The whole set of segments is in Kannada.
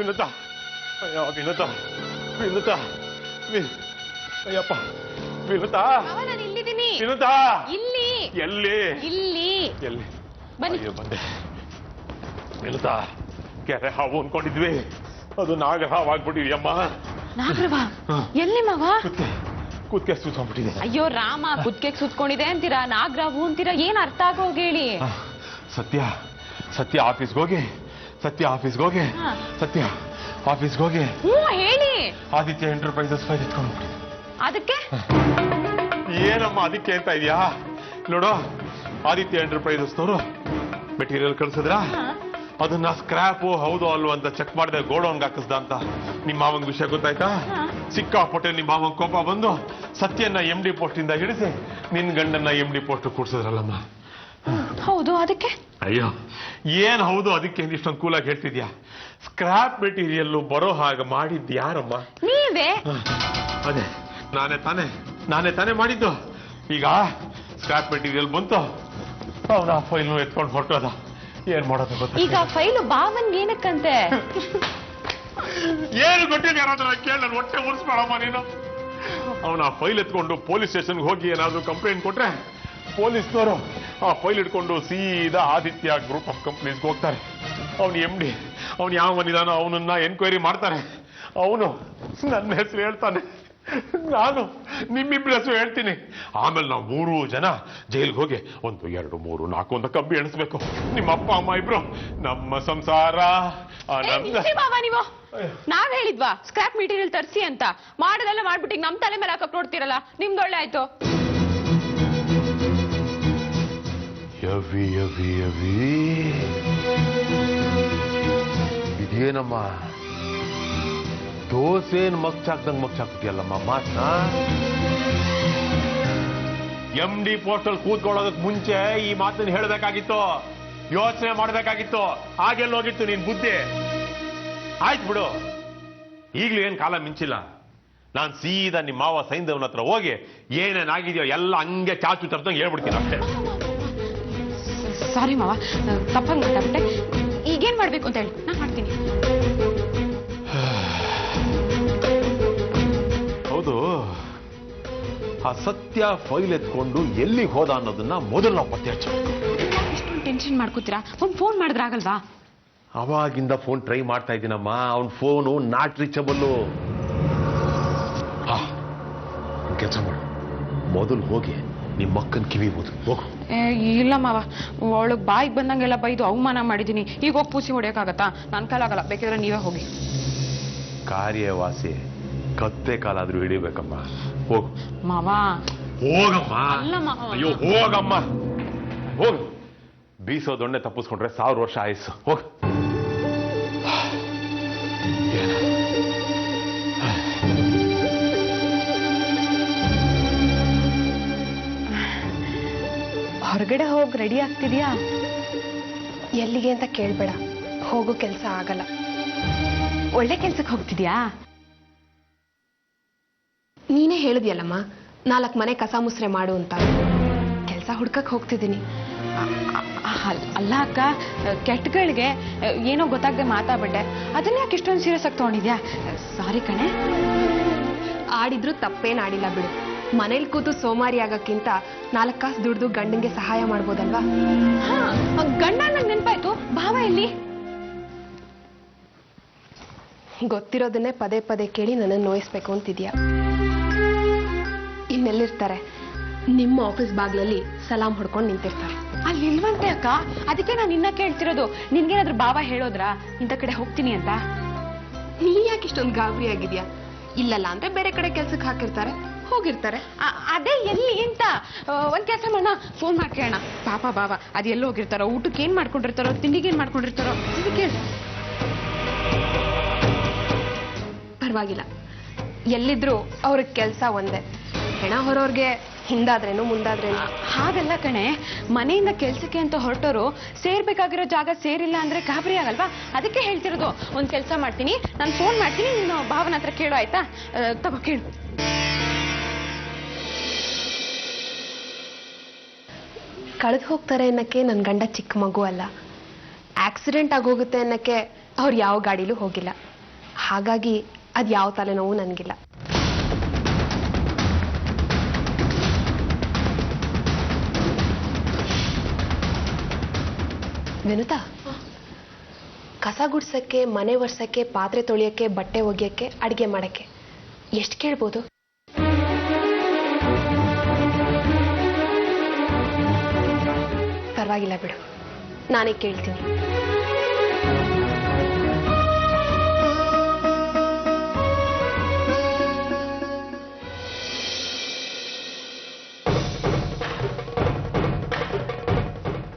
ವಿನುತಾ ಅಯ್ಯೋ ವಿನುತಾ ವಿನುತಾ ಅಯ್ಯಪ್ಪ ವಿನುತಾ ನಾನು ಇಲ್ಲಿದ್ದೀನಿ ವಿನುತಾ ಇಲ್ಲಿ ಎಲ್ಲಿ ಇಲ್ಲಿ ಎಲ್ಲಿ ಬನ್ನಿ ಅಯ್ಯೋ ಬಂದೆ ವಿನುತಾ ಕೆರೆ ಹಾವು ಅನ್ಕೊಂಡಿದ್ವಿ ಅದು ನಾಗರ ಹಾವು ಆಗ್ಬಿಟ್ಟಿದ್ಯಮ್ಮ ನಾಗರವ ಎಲ್ಲಿ ಮಾವ ಕೂತ್ಕೆ ಸುತ್ಕೊಂಡ್ಬಿಟ್ಟಿದೆ ಅಯ್ಯೋ ರಾಮ ಕುದ್ಕೆಗ್ ಸುತ್ಕೊಂಡಿದೆ ಅಂತೀರಾ ನಾಗರಾವು ಅಂತೀರಾ ಏನ್ ಅರ್ಥ ಆಗೋಗಿ ಹೇಳಿ ಸತ್ಯ ಸತ್ಯ ಆಫೀಸ್ಗೆ ಹೋಗಿ ಸತ್ಯ ಆಫೀಸ್ಗೆ ಹೋಗಿ ಸತ್ಯ ಆಫೀಸ್ಗೆ ಹೋಗಿ ಹೇಳಿ ಆದಿತ್ಯ ಎಂಟರ್ಪ್ರೈಸಸ್ ಫೈಲ್ ಎತ್ಕೊಂಡು ಅದಕ್ಕೆ ಏನಮ್ಮ ಅದಕ್ಕೆ ಅಂತ ಇದೆಯಾ ನೋಡು ಆದಿತ್ಯ ಎಂಟರ್ಪ್ರೈಸಸ್ನವರು ಮೆಟೀರಿಯಲ್ ಕಳ್ಸಿದ್ರ ಅದನ್ನ ಸ್ಕ್ರಾಪ್ ಹೌದು ಅಲ್ವ ಅಂತ ಚೆಕ್ ಮಾಡಿದೆ ಗೋಡೌನ್ಗೆ ಹಾಕಿಸ್ದ ಅಂತ ನಿಮ್ಮ ಮಾವಂಗ್ ವಿಷಯ ಗೊತ್ತಾಯ್ತಾ ಸಿಕ್ಕಾಪಟ್ಟೆ ನಿಮ್ಮ ಮಾವಂಗ್ ಕೋಪ ಬಂದು ಸತ್ಯನ MD ಪೋಸ್ಟ್ ಇಂದ ಹಿಡಿಸಿ ನಿನ್ ಗಂಡನ್ನ MD ಪೋಸ್ಟ್ ಕೂಡ್ಸಿದ್ರಲ್ಲಮ್ಮ ಹೌದು ಅದಕ್ಕೆ ಅಯ್ಯೋ ಏನ್ ಹೌದು ಅದಕ್ಕೆ ಇಷ್ಟೊಂದು ಕೂಲಾಗಿ ಹೇಳ್ತಿದ್ಯಾ ಸ್ಕ್ರಾಪ್ ಮೆಟೀರಿಯಲ್ ಬರೋ ಹಾಗೆ ಮಾಡಿದ್ದು ಯಾರಮ್ಮ ನೀವೇ ಅದೇ ನಾನೇ ತಾನೇ ಮಾಡಿದ್ದು ಈಗ ಸ್ಕ್ರಾಪ್ ಮೆಟೀರಿಯಲ್ ಬಂತು ಅವನ ಫೈಲ್ ಎತ್ಕೊಂಡು ಹೊರಟೋದ ಏನ್ ಮಾಡೋದು ಗೊತ್ತ ಈಗ ಫೈಲು ಬಾವನ್ ಏನಕ್ಕಂತೆ ಏನು ಗೊತ್ತಿಲ್ಲ ಯಾರಾದ್ರೂ ಕೇಳಿ ನಾನು ಹೊಟ್ಟೆ ಉರ್ಸ್ಬೇಡಮ್ಮ ನೀನು ಅವನ ಫೈಲ್ ಎತ್ಕೊಂಡು ಪೊಲೀಸ್ ಸ್ಟೇಷನ್ಗೆ ಹೋಗಿ ಏನಾದ್ರು ಕಂಪ್ಲೇಂಟ್ ಕೊಟ್ರೆ ಪೊಲೀಸ್ನವರು ಆ ಫೈಲ್ ಇಟ್ಕೊಂಡು ಸೀದಾ ಆದಿತ್ಯ ಗ್ರೂಪ್ ಆಫ್ ಕಂಪ್ನೀಸ್ಗೆ ಹೋಗ್ತಾರೆ ಅವನು MD ಅವನು ಯಾವನಿದಾನೋ ಅವನನ್ನ ಎನ್ಕ್ವೈರಿ ಮಾಡ್ತಾರೆ ಅವನು ನನ್ನ ಹೆಸರು ಹೇಳ್ತಾನೆ ನಾನು ನಿಮ್ಮಿಬ್ಬರ ಹೆಸರು ಹೇಳ್ತೀನಿ ಆಮೇಲೆ ನಾವು 3 ಜನ ಜೈಲ್ಗೆ ಹೋಗಿ 1 2 3 4 ಅಂತ ಕಬ್ಬಿ ಎಣಿಸ್ಬೇಕು ನಿಮ್ಮ ಅಪ್ಪ ಅಮ್ಮ ಇಬ್ರು ನಮ್ಮ ಸಂಸಾರ ನೀವು ನಾವ್ ಹೇಳಿದ್ವಾ ಸ್ಕ್ರಾಪ್ ಮೆಟೀರಿಯಲ್ ತರಿಸಿ ಅಂತ ಮಾಡೋದೆಲ್ಲ ಮಾಡ್ಬಿಟ್ಟು ನಮ್ ತಲೆ ಮೇಲೆ ಹಾಕಕ್ ನೋಡ್ತಿರಲ್ಲ ನಿಮ್ದೊಳ್ಳೆ ಆಯ್ತು ಇದೇನಮ್ಮ ದೋಸೆನ್ ಮಗ್ಚಾಕ್ಬಿಟ್ಟಿಯಲ್ಲಮ್ಮ ಮಾತನ್ನ MD ಪೋಸ್ಟಲ್ ಕೂತ್ಕೊಳ್ಳೋದಕ್ ಮುಂಚೆ ಈ ಮಾತನ್ನ ಹೇಳ್ಬೇಕಾಗಿತ್ತು ಯೋಚನೆ ಮಾಡ್ಬೇಕಾಗಿತ್ತು ಹಾಗೆಲ್ಲೋಗಿತ್ತು ನೀನ್ ಬುದ್ಧಿ ಆಯ್ತು ಬಿಡು ಈಗ್ಲೂ ಏನ್ ಕಾಲ ಮಿಂಚಿಲ್ಲ ನಾನ್ ಸೀದಾ ನಿಮ್ಮ ಮಾವ ಸೈಂದವನ ಹತ್ರ ಹೋಗಿ ಏನೇನಾಗಿದೆಯೋ ಎಲ್ಲ ಹಂಗೆ ಚಾಚು ತರ್ದಂಗೆ ಹೇಳ್ಬಿಡ್ತೀನಿ ಅಷ್ಟೇ ಸಾರಿ ಮಾವ ತಪ್ಪಾಗಿ ಮಾತಾಡ್ಬಿಟ್ಟೆ ಈಗೇನ್ ಮಾಡ್ಬೇಕು ಅಂತ ಹೇಳಿ ನಾ ಮಾಡ್ತೀನಿ ಹೌದು ಆ ಸತ್ಯ ಫೈಲ್ ಎತ್ಕೊಂಡು ಎಲ್ಲಿಗೆ ಹೋದ ಅನ್ನೋದನ್ನ ಮೊದಲು ನಾವು ಪತ್ತೆ ಹಚ್ಚಬೇಕು ಇಷ್ಟೊಂದು ಟೆನ್ಷನ್ ಮಾಡ್ಕೋತೀರಾ ಒಂದ್ ಫೋನ್ ಮಾಡಿದ್ರೆ ಆಗಲ್ವಾ ಅವಾಗಿಂದ ಫೋನ್ ಟ್ರೈ ಮಾಡ್ತಾ ಇದ್ದೀನಮ್ಮ ಅವನ್ ಫೋನು ನಾಟ್ ರೀಚಬಲ್ಲು ಕೆಲಸ ಮಾಡು ಮೊದಲು ಹೋಗಿ ನಿಮ್ಮ ಅಕ್ಕನ ಕಿವಿ ಓದು ಹೋಗು ಇಲ್ಲ ಮಾವ ಒಳಗ್ ಬಾಯಿಗೆ ಬಂದಂಗೆಲ್ಲ ಬೈದು ಅವಮಾನ ಮಾಡಿದೀನಿ ಈಗ ಹೋಗಿ ಪೂಸಿ ಹೊಡಿಯೋಕ್ಕಾಗತ್ತಾ ನನ್ನ ಕಾಲಾಗಲ್ಲ ಬೇಕಿದ್ರೆ ನೀವೇ ಹೋಗಿ ಕಾರ್ಯವಾಸಿ ಕತ್ತೆ ಕಾಲಾದ್ರೂ ಹಿಡಿಬೇಕಮ್ಮ ಹೋಗು ಮಾವ ಹೋಗಮ್ಮ ಅಲ್ಲ ಮಾವ ಅಯ್ಯೋ ಹೋಗಮ್ಮ ಹೋಗು ಬೀಸೋ ದೊಣ್ಣೆ ತಪ್ಪಿಸ್ಕೊಂಡ್ರೆ 1000 ವರ್ಷ ಆಯಸ್ಸು ಹೋಗು ಹೊರಗಡೆ ಹೋಗಿ ರೆಡಿ ಆಗ್ತಿದ್ಯಾ ಎಲ್ಲಿಗೆ ಅಂತ ಕೇಳ್ಬೇಡ ಹೋಗೋ ಕೆಲಸ ಆಗಲ್ಲ ಒಳ್ಳೆ ಕೆಲ್ಸಕ್ಕೆ ಹೋಗ್ತಿದ್ಯಾ ನೀನೇ ಹೇಳಿದ್ಯಲ್ಲಮ್ಮ 4 ಮನೆ ಕಸ ಮುಸ್ರೆ ಮಾಡು ಅಂತ ಕೆಲಸ ಹುಡ್ಕಕ್ ಹೋಗ್ತಿದ್ದೀನಿ ಅಲ್ಲ ಅಕ್ಕ ಕೆಟ್ಟಗಳಿಗೆ ಏನೋ ಗೊತ್ತಾಗದೆ ಮಾತಾಡ್ಬಿಟ್ಟೆ ಅದನ್ನ ಯಾಕೆ ಇಷ್ಟೊಂದು ಸೀರಿಯಸ್ ಆಗಿ ತಗೊಂಡಿದ್ಯಾ ಸಾರಿ ಕಣೆ ಆಡಿದ್ರು ತಪ್ಪೇನ್ ಆಡಿಲ್ಲ ಬಿಡು ಮನೇಲಿ ಕೂತು ಸೋಮಾರಿ ಆಗಕ್ಕಿಂತ 4 ಕಾಸು ದುಡ್ದು ಗಂಡಂಗೆ ಸಹಾಯ ಮಾಡ್ಬೋದಲ್ವಾ ಗಂಡ ನಂಗೆ ನೆನಪಾಯ್ತು ಭಾವ ಎಲ್ಲಿ ಗೊತ್ತಿರೋದನ್ನೇ ಪದೇ ಪದೇ ಕೇಳಿ ನನ್ನನ್ನು ನೋಯಿಸ್ಬೇಕು ಅಂತಿದ್ಯಾ ಇನ್ನೆಲ್ಲಿರ್ತಾರೆ ನಿಮ್ಮ ಆಫೀಸ್ ಬಾಗ್ಲಲ್ಲಿ ಸಲಾಂ ಹೊಡ್ಕೊಂಡು ನಿಂತಿರ್ತಾರೆ ಅಲ್ಲಿ ಇಲ್ವಂತೆ ಅಕ್ಕ ಅದಕ್ಕೆ ನಾನು ನಿನ್ನ ಕೇಳ್ತಿರೋದು ನಿನ್ಗೇನಾದ್ರೂ ಭಾವ ಹೇಳೋದ್ರಾ ಇಂಥ ಕಡೆ ಹೋಗ್ತೀನಿ ಅಂತ ನೀನ್ ಯಾಕೆ ಇಷ್ಟೊಂದು ಗಾಬರಿ ಆಗಿದ್ಯಾ ಇಲ್ಲಲ್ಲ ಅಂದ್ರೆ ಬೇರೆ ಕಡೆ ಕೆಲ್ಸಕ್ಕೆ ಹಾಕಿರ್ತಾರೆ ಹೋಗಿರ್ತಾರೆ ಅದೇ ಎಲ್ಲಿ ಅಂತ ಒಂದ್ ಕೆಲಸ ಮಾಡೋಣ ಫೋನ್ ಮಾಡಿ ಕೇಳೋಣ ಪಾಪ ಬಾವ ಅದು ಎಲ್ಲಿ ಹೋಗಿರ್ತಾರೋ ಊಟಕ್ಕೆ ಏನ್ ಮಾಡ್ಕೊಂಡಿರ್ತಾರೋ ತಿಂಡಿಗೆ ಏನ್ ಮಾಡ್ಕೊಂಡಿರ್ತಾರೋ ಇದು ಕೇಳಿ ಪರವಾಗಿಲ್ಲ ಎಲ್ಲಿದ್ರು ಅವ್ರಿಗೆ ಕೆಲಸ ಒಂದೇ ಹೆಣ ಹೊರೋರ್ಗೆ ಹಿಂದಾದ್ರೇನು ಮುಂದಾದ್ರೇನು ಹಾಗಲ್ಲ ಕಣೆ ಮನೆಯಿಂದ ಕೆಲ್ಸಕ್ಕೆ ಅಂತ ಹೊರಟೋರು ಸೇರ್ಬೇಕಾಗಿರೋ ಜಾಗ ಸೇರಿಲ್ಲ ಅಂದ್ರೆ ಗಾಬರಿ ಆಗಲ್ವಾ ಅದಕ್ಕೆ ಹೇಳ್ತಿರೋದು ಒಂದ್ ಕೆಲಸ ಮಾಡ್ತೀನಿ ನಾನು ಫೋನ್ ಮಾಡ್ತೀನಿ ನೀನು ಭಾವನ ಹತ್ರ ಕೇಳು ಆಯ್ತಾ ತಗೋ ಕೇಳು ಕಳೆದು ಹೋಗ್ತಾರೆ ಅನ್ನಕ್ಕೆ ನನ್ನ ಗಂಡ ಚಿಕ್ಕ ಮಗು ಅಲ್ಲ ಆಕ್ಸಿಡೆಂಟ್ ಆಗೋಗುತ್ತೆ ಅನ್ನಕ್ಕೆ ಅವ್ರು ಯಾವ ಗಾಡಿಲೂ ಹೋಗಿಲ್ಲ ಹಾಗಾಗಿ ಅದು ಯಾವ ತಲೆನೋವು ನನಗಿಲ್ಲ. ವಿನುತಾ, ಕಸ ಗುಡ್ಸಕ್ಕೆ, ಮನೆ ಒರ್ಸಕ್ಕೆ, ಪಾತ್ರೆ ತೊಳಿಯಕ್ಕೆ, ಬಟ್ಟೆ ಒಗೆಯಕ್ಕೆ, ಅಡಿಗೆ ಮಾಡಕ್ಕೆ ಎಷ್ಟು ಕೇಳ್ಬೋದು? ಪರವಾಗಿಲ್ಲ ಬಿಡು, ನಾನೇ ಕೇಳ್ತೀನಿ.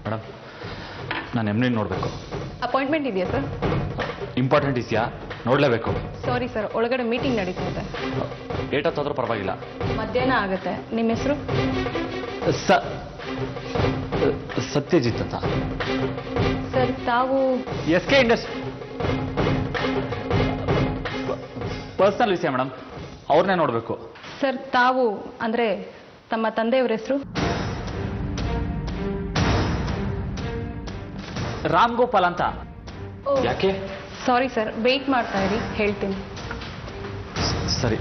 ಮೇಡಮ್, ನಾನು ಎಮ್ನಿ ನೋಡಬೇಕು. ಅಪಾಯಿಂಟ್ಮೆಂಟ್ ಇದೆಯಾ ಸರ್? ಇಂಪಾರ್ಟೆಂಟ್ ಇದೆಯಾ? ನೋಡಲೇಬೇಕು. ಸಾರಿ ಸರ್, ಒಳಗಡೆ ಮೀಟಿಂಗ್ ನಡೀತಿದೆ. ಏಟತ್ತಾದ್ರೂ ಪರವಾಗಿಲ್ಲ. ಮಧ್ಯಾಹ್ನ ಆಗುತ್ತೆ. ನಿಮ್ಮ ಹೆಸರು? ಸತ್ಯಜಿತ್ ಅಂತ. ಸರ್, ತಾವು SK ಇಂಡಸ್ಟ್ರಿ ಪರ್ಸನಲ್ ವಿಷಯ ಮೇಡಮ್, ಅವ್ರನ್ನೇ ನೋಡಬೇಕು. ಸರ್, ತಾವು ಅಂದ್ರೆ ತಮ್ಮ ತಂದೆಯವರ ಹೆಸರು? ರಾಮ್ ಗೋಪಾಲ್ ಅಂತ. ಯಾಕೆ? ಸಾರಿ ಸರ್, ವೆಯ್ಟ್ ಮಾಡ್ತಾ ಇರಿ, ಹೇಳ್ತೀನಿ. ಸರಿ.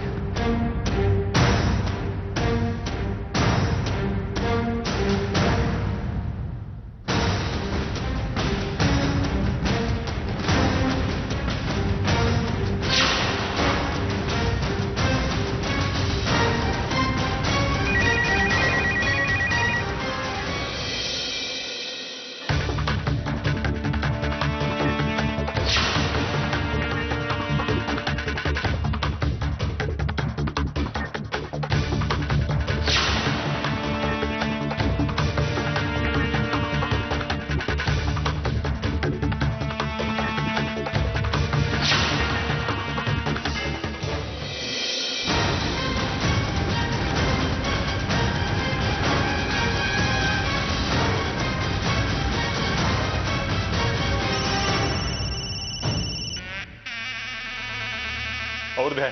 ಅವ್ರದೇ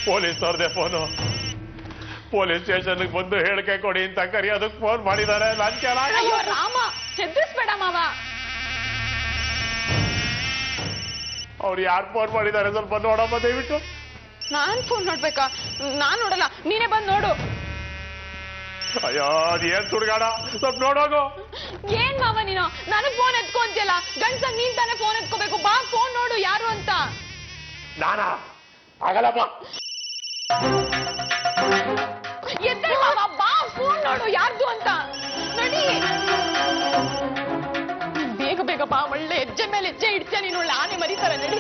ಪೊಲೀಸ್ನವ್ರದೇ ಫೋನು. ಪೊಲೀಸ್ ಸ್ಟೇಷನ್ಗೆ ಬಂದು ಹೇಳಿಕೆ ಕೊಡಿ ಅಂತ ಕರೆಯೋದಕ್ಕೆ ಫೋನ್ ಮಾಡಿದ್ದಾರೆ. ಅಯ್ಯೋ ರಾಮ, ಹೆದರಿಸ್ಬೇಡ ಮಾವ. ಅವ್ರು ಯಾರು ಫೋನ್ ಮಾಡಿದ್ದಾರೆ ಸ್ವಲ್ಪ ನೋಡಮ್ಮ ದಯವಿಟ್ಟು. ನಾನ್ ಫೋನ್ ನೋಡ್ಬೇಕಾ? ನಾನ್ ನೋಡಲ್ಲ, ನೀನೇ ಬಂದ್ ನೋಡು. ಅಯ್ಯೋ, ಅದೇನ್ ಸುಡ್ಗಾಡ, ಸ್ವಲ್ಪ ನೋಡೋಗು. ಏನ್ ಮಾವ ನೀನು ನನಗ್ ಫೋನ್ ಎತ್ಕೊಂತಿಯಲ್ಲ? ಗಂಡ್ಸಾಗ್ ನೀನ್ ತಾನೇ ಫೋನ್ ಎತ್ಕೋಬೇಕು. ಬಾ, ಫೋನ್ ನೋಡು ಯಾರು ಅಂತ. ನಾನಾ? ಆಗಲ್ಲಪ್ಪ. ಎದ್ದೆ ಮಾವ, ಬಾ, ಫೋನ್ ನೋಡು ಯಾರ್ದು ಅಂತ. ನಡಿ ಬೇಗ ಬೇಗ ಬಾ. ಒಳ್ಳೆ ಹೆಜ್ಜೆ ಮೇಲೆ ಹೆಜ್ಜೆ ಇಡ್ತೀಯ ನೀನು, ಒಳ್ಳೆ ಆನೆ ಮರಿತಾರೆ. ನಡಿ.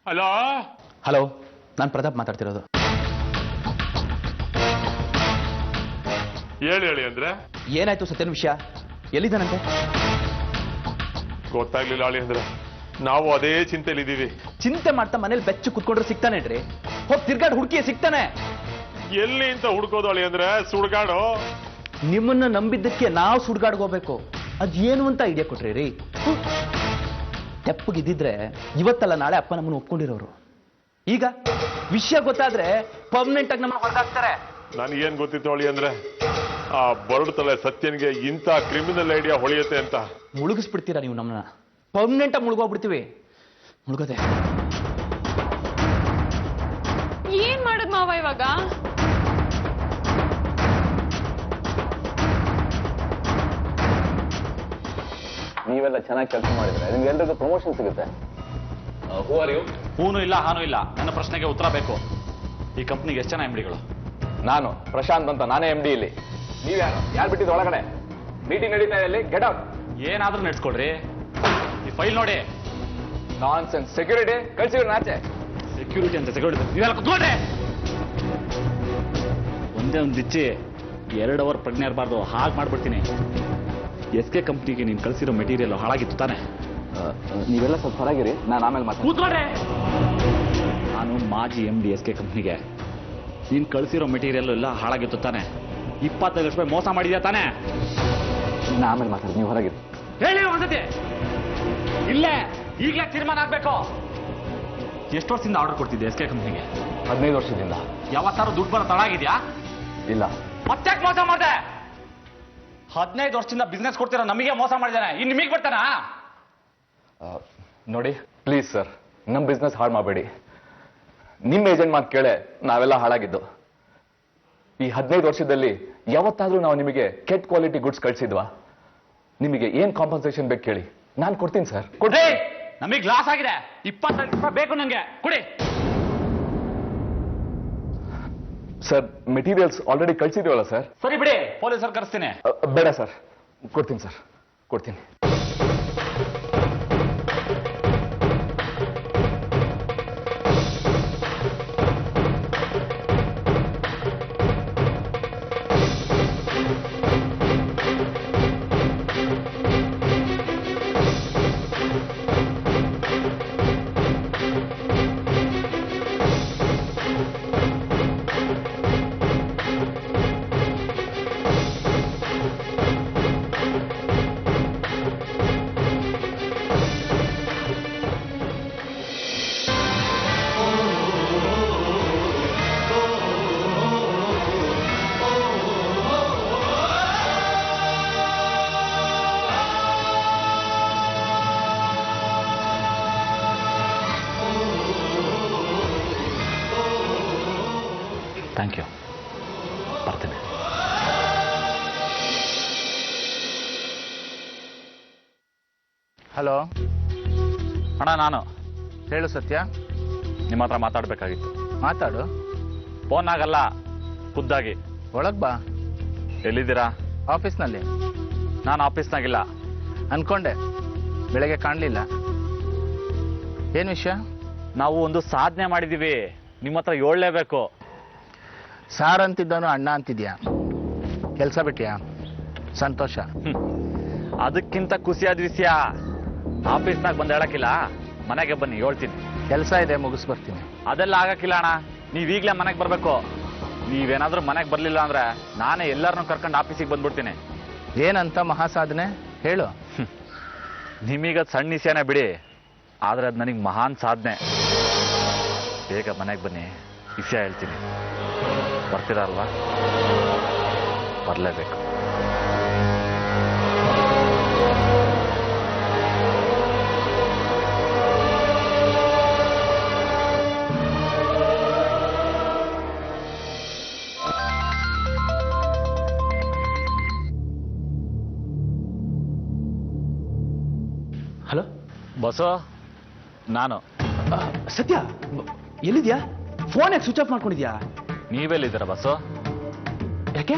ಹಲೋ ಹಲೋ, ನಾನು ಪ್ರತಾಪ್ ಮಾತಾಡ್ತಿರೋದು. ಹೇಳಿ ಅಂದ್ರೆ ಏನಾಯ್ತು ಸತ್ಯನ ವಿಷಯ? ಎಲ್ಲಿದ್ದಾನಂತೆ? ಗೊತ್ತಾಗ್ಲಿಲ್ಲ ಅಳಿ ಅಂದ್ರೆ. ನಾವು ಅದೇ ಚಿಂತೆಲಿದ್ದೀವಿ. ಚಿಂತೆ ಮಾಡ್ತಾ ಮನೇಲಿ ಬೆಚ್ಚು ಕುತ್ಕೊಂಡ್ರೆ ಸಿಗ್ತಾನೇನ್ರಿ? ಹೋಗಿ ತಿರ್ಗಾಡ್ ಹುಡುಕಿ ಸಿಗ್ತಾನೆ. ಎಲ್ಲಿ ಅಂತ ಹುಡ್ಕೋದು ಅಳಿ ಅಂದ್ರೆ? ಸುಡ್ಗಾಡು. ನಿಮ್ಮನ್ನ ನಂಬಿದ್ದಕ್ಕೆ ನಾವು ಸುಡ್ಗಾಡ್ಕೋಬೇಕು. ಅದೇನು ಅಂತ ಐಡಿಯಾ ಕೊಟ್ರಿ ರೀ. ತೆಪ್ಪಗಿದ್ದಿದ್ರೆ ಇವತ್ತಲ್ಲ ನಾಳೆ ಅಪ್ಪ ನಮ್ಮನ್ನು ಒಪ್ಕೊಂಡಿರೋರು. ಈಗ ವಿಷಯ ಗೊತ್ತಾದ್ರೆ ಪರ್ಮನೆಂಟ್ ಆಗಿ ನಮ್ಮನ್ನ ಹೊರಗಾಕ್ತಾರೆ. ನನಗೇನ್ ಗೊತ್ತಿತ್ತು ಅಳಿ ಅಂದ್ರೆ, ಆ ಬರಡು ತಲೆ ಸತ್ಯನ್ಗೆ ಇಂಥ ಕ್ರಿಮಿನಲ್ ಐಡಿಯಾ ಹೊಳೆಯುತ್ತೆ ಅಂತ. ಮುಳುಗಿಸ್ಬಿಡ್ತೀರಾ ನೀವು ನಮ್ಮನ್ನ? ಪರ್ಮನೆಂಟ್ ಆಗಿ ಮುಳುಗೋಗ್ಬಿಡ್ತೀವಿ. ಮುಳುಗದೆ ಏನ್ ಮಾಡದ್ ಮಾವ ಇವಾಗ? ನೀವೆಲ್ಲ ಚೆನ್ನಾಗಿ ಕೆಲಸ ಮಾಡಿದ್ರೆ ನಿಮ್ಗೆ ಎಲ್ರಿಗೂ ಪ್ರಮೋಷನ್ ಸಿಗುತ್ತೆ. Who are you? ಹೂನು ಇಲ್ಲ ಹಾನು ಇಲ್ಲ. ನನ್ನ ಪ್ರಶ್ನೆಗೆ ಉತ್ತರ ಬೇಕು. ಈ ಕಂಪ್ನಿಗೆ ಎಷ್ಟು ಜನ MDಗಳು? ನಾನು ಪ್ರಶಾಂತ್ ಅಂತ, ನಾನೇ MD ಇಲ್ಲಿ. ನೀವ್ಯಾರು? ಯಾರು ಬಿಟ್ಟಿದ್ದು ಒಳಗಡೆ? ಮೀಟಿಂಗ್ ನಡೀತಾ ಇದೆ ಇಲ್ಲಿ. Get out. ಏನಾದ್ರೂ ನೆಡ್ಸ್ಕೊಡ್ರಿ. ಈ ಫೈಲ್ ನೋಡಿ. ನಾನ್ ಸೆನ್ಸ್. ಸೆಕ್ಯೂರಿಟಿ ಕಳ್ಸಿವ್ರಿ ಆಚೆ. ಸೆಕ್ಯೂರಿಟಿ ಅಂತ ಸೆಕ್ಯೂರಿಟಿ ನೀವೆಲ್ಲ ಕುತ್ಕೊಂಡ್ರೆ ಒಂದೇ ಒಂದು ದಿಚ್ಚಿ 2 ಅವರ್ ಪ್ರಜ್ಞೆ ಇರಬಾರ್ದು. ಹಾಗೆ ಮಾಡ್ಬಿಡ್ತೀನಿ. SK ಕಂಪ್ನಿಗೆ ನೀನು ಕಳಿಸಿರೋ ಮೆಟೀರಿಯಲ್ ಹಾಳಾಗಿತ್ತು ತಾನೆ? ನೀವೆಲ್ಲ ಸ್ವಲ್ಪ ಹೊರಗಿರಿ, ನಾನು ಆಮೇಲೆ ಮಾತಾಡ್ತೀನಿ. ಕೂತ್ಕೊಂಡ್ರೆ. ನಾನು ಮಾಜಿ MD SK ಕಂಪ್ನಿಗೆ. ನೀನು ಕಳಿಸಿರೋ ಮೆಟೀರಿಯಲ್ ಎಲ್ಲ ಹಾಳಾಗಿತ್ತು ತಾನೆ? 25 ಲಕ್ಷ ರೂಪಾಯಿ ಮೋಸ ಮಾಡಿದ್ಯಾ ತಾನೆ? ನಾನು ಆಮೇಲೆ ಮಾತಾಡ್ತೀನಿ, ನೀವು ಹೊರಗಿರಿ. ಹೇಳಿ ಒಂದ್ಸತಿ. ಇಲ್ಲೇ ಈಗಲೇ ತೀರ್ಮಾನ ಆಗ್ಬೇಕು. ಎಷ್ಟು ವರ್ಷದಿಂದ ಆರ್ಡರ್ ಕೊಡ್ತಿದ್ದೆ ಎಸ್ ಕೆ ಕಂಪ್ನಿಗೆ? 15 ವರ್ಷದಿಂದ. ಯಾವತ್ತಾರು ದುಡ್ಡು ಬರೋ ತಡ ಆಗಿದ್ಯಾ? ಇಲ್ಲ. ಮತ್ತೆ ಮೋಸ ಮಾಡಿದೆ? 15 ವರ್ಷದಿಂದ ಬಿಸ್ನೆಸ್ ಕೊಡ್ತೀರಾ ನಮಗೆ ಮೋಸ ಮಾಡಿದಾನೆ, ಇನ್ನು ನಿಮಗೆ ಬರ್ತಾನಾ? ನೋಡಿ ಪ್ಲೀಸ್ ಸರ್, ನಮ್ಮ ಬಿಸ್ನೆಸ್ ಹಾಳು ಮಾಡಬೇಡಿ. ನಿಮ್ಮ ಏಜೆಂಟ್ ಮಾತು ಕೇಳೆ ನಾವೆಲ್ಲ ಹಾಳಾಗಿದ್ದು. ಈ 15 ವರ್ಷದಲ್ಲಿ ಯಾವತ್ತಾದ್ರೂ ನಾವು ನಿಮಗೆ ಕೆಟ್ಟ ಕ್ವಾಲಿಟಿ ಗುಡ್ಸ್ ಕಳಿಸಿದ್ವಾ? ನಿಮಗೆ ಏನ್ ಕಾಂಪನ್ಸೇಷನ್ ಬೇಕು ಕೇಳಿ, ನಾನು ಕೊಡ್ತೀನಿ ಸರ್. ಕೊಡ್ರಿ, ನಮಗೆ ಲಾಸ್ ಆಗಿದೆ. 25 ರೂಪಾಯಿ ಬೇಕು ನಂಗೆ, ಕೊಡಿ. ಸರ್ ಮೆಟೀರಿಯಲ್ಸ್ ಆಲ್ರೆಡಿ ಕಳಿಸಿದೀವಲ್ಲ ಸರ್. ಸರಿ ಬಿಡಿ, ಪೊಲೀಸರು ಕರೆಸ್ತೀನಿ. ಬೇಡ ಸರ್, ಕೊಡ್ತೀನಿ ಸರ್, ಕೊಡ್ತೀನಿ. ಥ್ಯಾಂಕ್ ಯು, ಬರ್ತೀನಿ. ಹಲೋ ಅಣ್ಣ, ನಾನು ಹೇಳು ಸತ್ಯ. ನಿಮ್ಮ ಹತ್ರ ಮಾತಾಡಬೇಕಾಗಿತ್ತು. ಮಾತಾಡು. ಫೋನ್ ಆಗಲ್ಲ, ಖುದ್ದಾಗಿ. ಒಳಗ್ ಬಾ. ಎಲ್ಲಿದ್ದೀರಾ? ಆಫೀಸ್ನಲ್ಲಿ. ನಾನು ಆಫೀಸ್ನಾಗಿಲ್ಲ. ಅನ್ಕೊಂಡೆ, ಬೆಳಗ್ಗೆ ಕಾಣಲಿಲ್ಲ. ಏನು ವಿಷಯ? ನಾವು ಒಂದು ಸಾಧನೆ ಮಾಡಿದ್ದೀವಿ, ನಿಮ್ಮ ಹತ್ರ ಹೇಳಲೇಬೇಕು. ಸಾರ್ ಅಂತಿದ್ದಾನು ಅಣ್ಣ ಅಂತಿದ್ಯಾ? ಕೆಲಸ ಬಿಟ್ಟಿಯಾ? ಸಂತೋಷ. ಅದಕ್ಕಿಂತ ಖುಷಿಯಾದ ವಿಷಯ ಆಫೀಸ್ನಾಗ ಬಂದು ಹೇಳಕ್ಕಿಲ್ಲ, ಮನೆಗೆ ಬನ್ನಿ ಹೇಳ್ತೀನಿ. ಕೆಲಸ ಇದೆ, ಮುಗಿಸ್ ಬರ್ತೀನಿ. ಅದೆಲ್ಲ ಆಗಕ್ಕಿಲ್ಲ ಅಣ್ಣ, ನೀವೀಗಲೇ ಮನೆಗೆ ಬರಬೇಕು. ನೀವೇನಾದ್ರೂ ಮನೆಗೆ ಬರಲಿಲ್ಲ ಅಂದ್ರೆ ನಾನೇ ಎಲ್ಲರನ್ನೂ ಕರ್ಕೊಂಡು ಆಫೀಸಿಗೆ ಬಂದ್ಬಿಡ್ತೀನಿ. ಏನಂತ ಮಹಾಸಾಧನೆ ಹೇಳು. ನಿಮಗದು ಸಣ್ಣ ವಿಷಯನೇ ಬಿಡಿ, ಆದರೆ ಅದು ನನಗೆ ಮಹಾನ್ ಸಾಧನೆ. ಬೇಗ ಮನೆಗೆ ಬನ್ನಿ, ವಿಷಯ ಹೇಳ್ತೀನಿ. ಬರ್ತೀರಾ ಅಲ್ವಾ? ಬರಲೇಬೇಕು. ಹಲೋ ಬಸು, ನಾನು. ಸತ್ಯ, ಎಲ್ಲಿದ್ಯಾ? ಫೋನ್ ಯಾಕೆ ಸ್ವಿಚ್ ಆಫ್ ಮಾಡ್ಕೊಂಡಿದ್ಯಾ? ನೀವೆಲ್ಲಿದ್ದೀರಾ ಬಸ್ಸು? ಯಾಕೆ?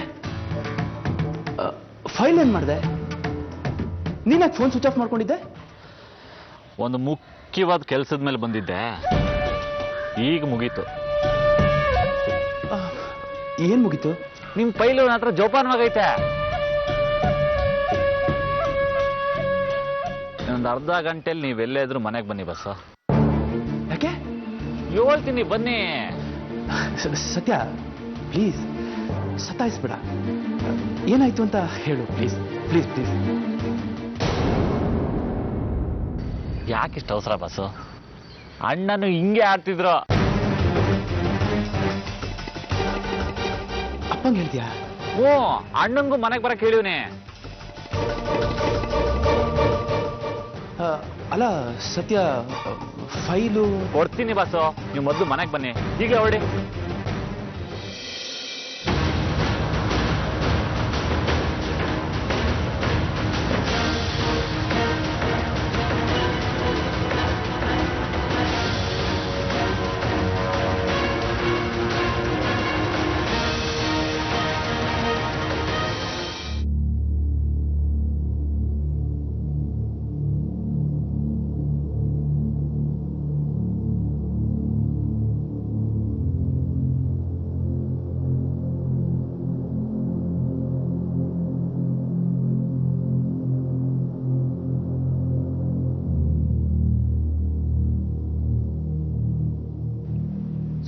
ಫೈಲ್ ಏನ್ ಮಾಡಿದೆ? ನೀನ್ ಯಾಕೆ ಫೋನ್ ಸ್ವಿಚ್ ಆಫ್ ಮಾಡ್ಕೊಂಡಿದ್ದೆ? ಒಂದು ಮುಖ್ಯವಾದ ಕೆಲಸದ ಮೇಲೆ ಬಂದಿದ್ದೆ, ಈಗ ಮುಗೀತು. ಏನ್ ಮುಗೀತು? ನಿಮ್ಮ ಫೈಲು ನನ್ನ ಹತ್ರ ಜೋಪಾನವಾಗೈತೆ. ಒಂದು ಅರ್ಧ ಗಂಟೆಲಿ ನೀವೆಲ್ಲೇ ಇದ್ರು ಮನೆಗೆ ಬನ್ನಿ ಬಸ್ಸು. ಯಾಕೆ? ಹೇಳ್ತೀನಿ, ಬನ್ನಿ. ಸತ್ಯ ಪ್ಲೀಸ್ ಸತಾಯಿಸ್ಬೇಡ. ಏನಾಯ್ತು ಅಂತ ಹೇಳು ಪ್ಲೀಸ್ ಪ್ಲೀಸ್ ಪ್ಲೀಸ್. ಯಾಕಿಷ್ಟು ಅವಸರ ಬಸ್ಸು? ಅಣ್ಣನು ಹಿಂಗೆ ಆಡ್ತಿದ್ರು. ಅಪ್ಪಂಗೆ ಹೇಳ್ತೀಯಾ? ಹ್ಞೂ, ಅಣ್ಣಂಗೂ ಮನೆಗೆ ಬರಕ್ಕೆ ಹೇಳಿವ್ನಿ. ಅಲ್ಲ ಸತ್ಯ, ಫೈಲು ಕೊಡ್ತೀನಿ ಬಸ್ಸು, ನೀವು ಮೊದಲು ಮನೆಗೆ ಬನ್ನಿ. ಈಗಲೇ ಹೊರಡಿ.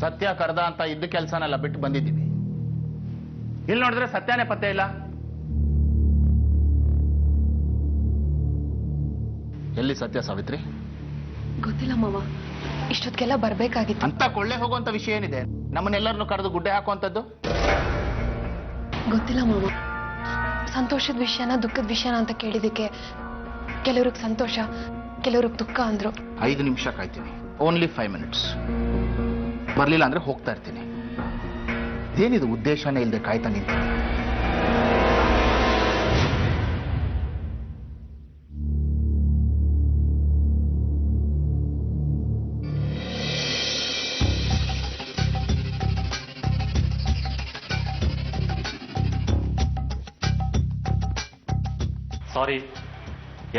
ಸತ್ಯ ಕರ್ದ ಅಂತ ಇದ್ದ ಕೆಲಸನೆಲ್ಲ ಬಿಟ್ಟು ಬಂದಿದ್ದೀವಿ. ಇಲ್ಲಿ ನೋಡಿದ್ರೆ ಸತ್ಯನೇ ಪತ್ತೆ ಇಲ್ಲ. ಎಲ್ಲಿ ಸತ್ಯ? ಸಾವಿತ್ರಿ ಗೊತ್ತಿಲ್ಲ ಮಾವ, ಇಷ್ಟೊತ್ತಿಗೆಲ್ಲ ಬರ್ಬೇಕಾಗಿತ್ತು. ಅಂತ ಕೊಳ್ಳೆ ಹೋಗುವಂತ ವಿಷಯ ಏನಿದೆ? ನಮ್ಮನ್ನೆಲ್ಲರನ್ನು ಕರೆದು ಗುಡ್ಡೆ ಹಾಕುವಂಥದ್ದು? ಗೊತ್ತಿಲ್ಲ ಮಾವ. ಸಂತೋಷದ ವಿಷಯನ ದುಃಖದ ವಿಷಯನ ಅಂತ ಕೇಳಿದಕ್ಕೆ ಕೆಲವ್ರಿಗೆ ಸಂತೋಷ, ಕೆಲವ್ರಿಗೆ ದುಃಖ ಅಂದ್ರು. 5 ನಿಮಿಷ ಕಾಯ್ತೀನಿ, ಓನ್ಲಿ 5 ಮಿನಿಟ್ಸ್. ಬರ್ಲಿಲ್ಲ ಅಂದ್ರೆ ಹೋಗ್ತಾ ಇರ್ತೀನಿ. ಏನಿದು ಉದ್ದೇಶನೇ ಇಲ್ಲದೆ ಕಾಯ್ತಾ ನಿಂತೀನಿ. ಸಾರಿ,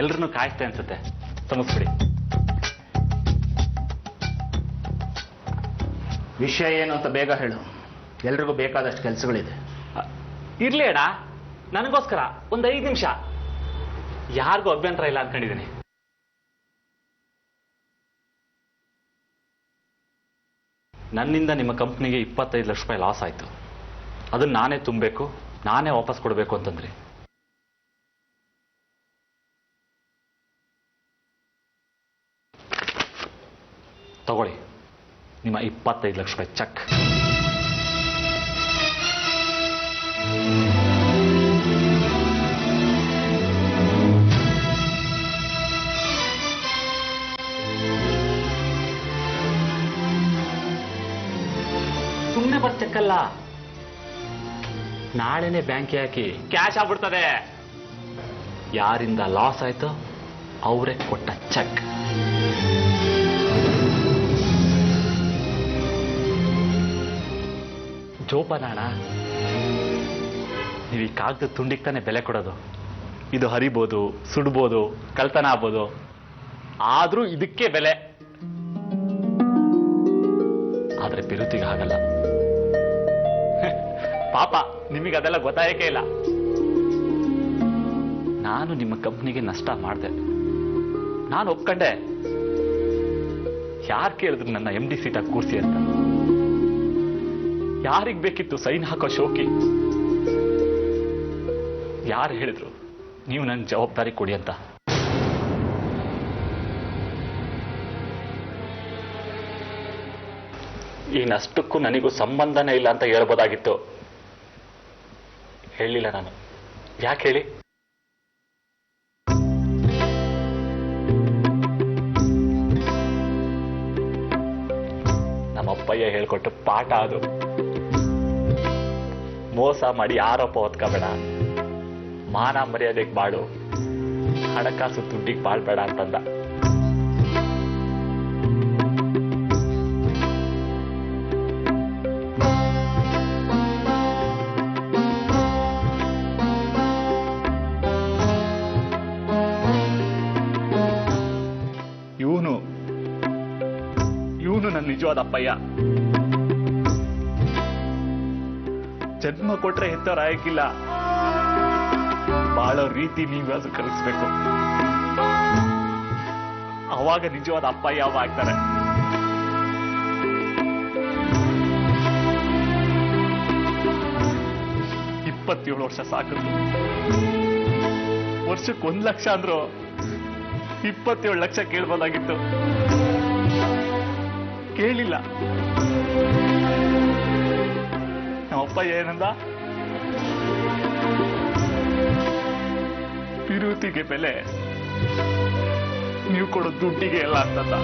ಎಲ್ರನ್ನೂ ಕಾಯಿಸ್ತೆ ಅನ್ಸುತ್ತೆ, ಕ್ಷಮಿಸ್ಬಿಡಿ. ವಿಷಯ ಏನು ಅಂತ ಬೇಗ ಹೇಳು, ಎಲ್ರಿಗೂ ಬೇಕಾದಷ್ಟು ಕೆಲಸಗಳಿದೆ. ಇರ್ಲಿ ಅಣ್ಣ, ನನಗೋಸ್ಕರ ಒಂದು 5 ನಿಮಿಷ. ಯಾರಿಗೂ ಅಭ್ಯಂತರ ಇಲ್ಲ ಅನ್ಕೊಂಡಿದ್ದೀನಿ. ನನ್ನಿಂದ ನಿಮ್ಮ ಕಂಪ್ನಿಗೆ 25 ಲಕ್ಷ ರೂಪಾಯಿ ಲಾಸ್ ಆಯ್ತು. ಅದನ್ನ ನಾನೇ ತುಂಬಬೇಕು, ನಾನೇ ವಾಪಸ್ ಕೊಡಬೇಕು ಅಂತಂದ್ರಿ. ತಗೊಳ್ಳಿ ನಿಮ್ಮ 25 ಲಕ್ಷ ರೂಪಾಯಿ ಚೆಕ್. ಸುಮ್ಮನೆ ಬರ್ ಚೆಕ್ಕಲ್ಲ, ನಾಳೆನೆ ಬ್ಯಾಂಕ್ಗೆ ಹಾಕಿ ಕ್ಯಾಶ್ ಆಗ್ಬಿಡ್ತದೆ. ಯಾರಿಂದ ಲಾಸ್ ಆಯ್ತು ಅವರೇ ಕೊಟ್ಟ ಚೆಕ್. ಜೋಪಾನ, ನೀವು ಈ ಕಾಗದ ತುಂಡಿಗೆ ತಾನೆ ಬೆಲೆ ಕೊಡೋದು. ಇದು ಹರಿಬೋದು, ಸುಡ್ಬೋದು, ಕಳ್ತನ ಆಗ್ಬೋದು, ಆದ್ರೂ ಇದಕ್ಕೆ ಬೆಲೆ. ಆದ್ರೆ ಪಿರುತಿಗೆ ಹಾಗಲ್ಲ. ಪಾಪ ನಿಮಗೆ ಅದೆಲ್ಲ ಗೊತ್ತಾಯಕ್ಕೆ ಇಲ್ಲ. ನಾನು ನಿಮ್ಮ ಕಂಪ್ನಿಗೆ ನಷ್ಟ ಮಾಡಿದೆ, ನಾನು ಒಪ್ಕೊಂಡೆ. ಯಾರು ಕೇಳಿದ್ರು ನನ್ನ MD ಸೀಟಾಗಿ ಕೂರ್ಸಿ ಅಂತ? ಯಾರಿಗೆ ಬೇಕಿತ್ತು ಸೈನ್ ಹಾಕೋ ಶೋಕಿ? ಯಾರು ಹೇಳಿದ್ರು ನೀವು ನನ್ನ ಜವಾಬ್ದಾರಿ ಕೊಡಿ ಅಂತ? ಈ ನಷ್ಟಕ್ಕೂ ನನಗೂ ಸಂಬಂಧನೇ ಇಲ್ಲ ಅಂತ ಹೇಳ್ಬೋದಾಗಿತ್ತು. ಹೇಳಿಲ್ಲ ನಾನು. ಯಾಕೆ ಹೇಳಿ? ನಮ್ಮಪ್ಪಯ್ಯ ಹೇಳ್ಕೊಟ್ಟು ಪಾಠ ಅದು. ಮೋಸ ಮಾಡಿ ಆರೋಪ ಹೊತ್ಕೋಬೇಡ, ಮಾನ ಮರ್ಯಾದೆಗೆ ಬಾಳು, ಹಣಕಾಸು ದುಡ್ಡಿಗೆ ಬಾಳ್ಬೇಡ ಅಂತಂದ. ಇವನು ನನ್ನ ನಿಜವಾದ ಅಪ್ಪಯ್ಯ. ಜನ್ಮ ಕೊಟ್ರೆ ಹೆತ್ತವ್ರ ಆಯ್ಕಿಲ್ಲ, ಬಾಳೋ ರೀತಿ ನೀವು ಅದು ಕಲಿಸ್ಬೇಕು. ಅವಾಗ ನಿಜವಾದ ಅಪ್ಪಯ್ಯ ಅವ ಆಗ್ತಾರೆ. ಇಪ್ಪತ್ತೇಳು ವರ್ಷ ಸಾಕಿದ್ರು. ವರ್ಷಕ್ಕೆ 1 ಲಕ್ಷ ಅಂದ್ರು 27 ಲಕ್ಷ ಕೇಳ್ಬೋದಾಗಿತ್ತು. ಕೇಳಿಲ್ಲ. ನಮ್ಮಪ್ಪ ಏನಂದ? ಪಿರುತಿಗೆ ಬೆಲೆ ನೀವು ಕೊಡೋ ದುಡ್ಡಿಗೆ ಎಲ್ಲ ಅಂತಂದ.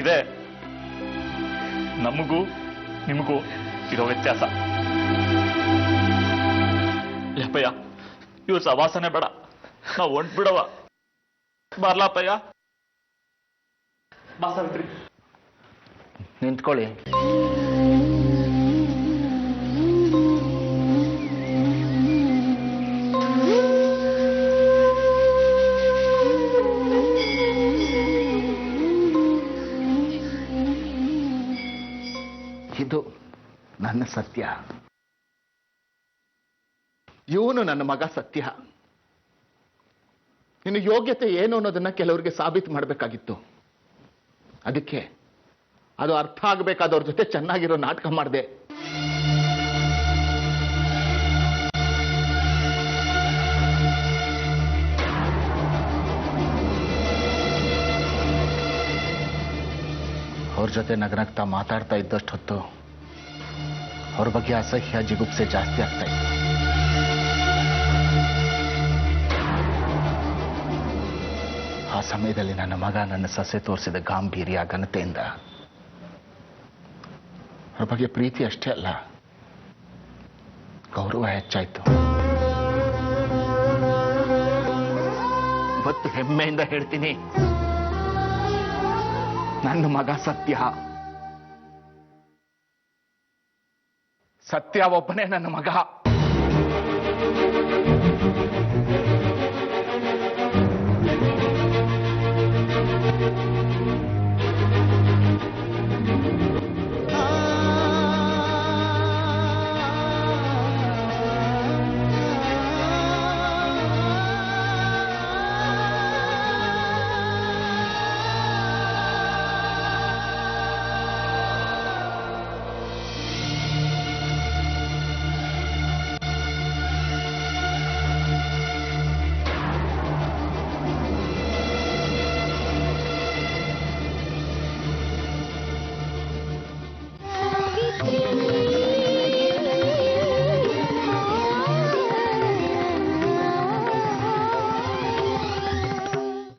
ಇದೆ ನಮಗೂ ನಿಮಗೂ ಇರೋ ವ್ಯತ್ಯಾಸ. ಯಪ್ಪಯ್ಯ, ಇವ್ರ ಸವಾಸನೆ ಬೇಡ, ನಾವು ಹೊಂಟ್ ಬಿಡವ. ಬರ್ಲಾಪಯ್ಯ, ಬಾ ಸಾವಿತ್ರಿ. ನಿಂತ್ಕೊಳ್ಳಿ. ಇದು ನನ್ನ ಸತ್ಯ. ಇವನು ನನ್ನ ಮಗ ಸತ್ಯ. ನಿನ್ನ ಯೋಗ್ಯತೆ ಏನು ಅನ್ನೋದನ್ನ ಕೆಲವರಿಗೆ ಸಾಬೀತು ಮಾಡಬೇಕಾಗಿತ್ತು. ಅದಕ್ಕೆ ಅದು ಅರ್ಥ ಆಗಬೇಕಾದವ್ರ ಜೊತೆ ಚೆನ್ನಾಗಿರೋ ನಾಟಕ ಮಾಡಿದೆ. ಅವ್ರ ಜೊತೆ ನಗನಗ್ತಾ ಮಾತಾಡ್ತಾ ಇದ್ದಷ್ಟು ಹೊತ್ತು ಅವ್ರ ಬಗ್ಗೆ ಅಸಹ್ಯ ಜಿಗುಪ್ಸೆ ಜಾಸ್ತಿ ಆಗ್ತಾ ಇತ್ತು. ಆ ಸಮಯದಲ್ಲಿ ನನ್ನ ಮಗ ನನ್ನ ಸೊಸೆ ತೋರಿಸಿದ ಗಾಂಭೀರ್ಯ ಘನತೆಯಿಂದ ಅವ್ರ ಬಗ್ಗೆ ಪ್ರೀತಿ ಅಷ್ಟೇ ಅಲ್ಲ, ಗೌರವ ಹೆಚ್ಚಾಯ್ತು. ಇವತ್ತು ಹೆಮ್ಮೆಯಿಂದ ಹೇಳ್ತೀನಿ, ನನ್ನ ಮಗ ಸತ್ಯ ಒಬ್ಬನೇ ನನ್ನ ಮಗ.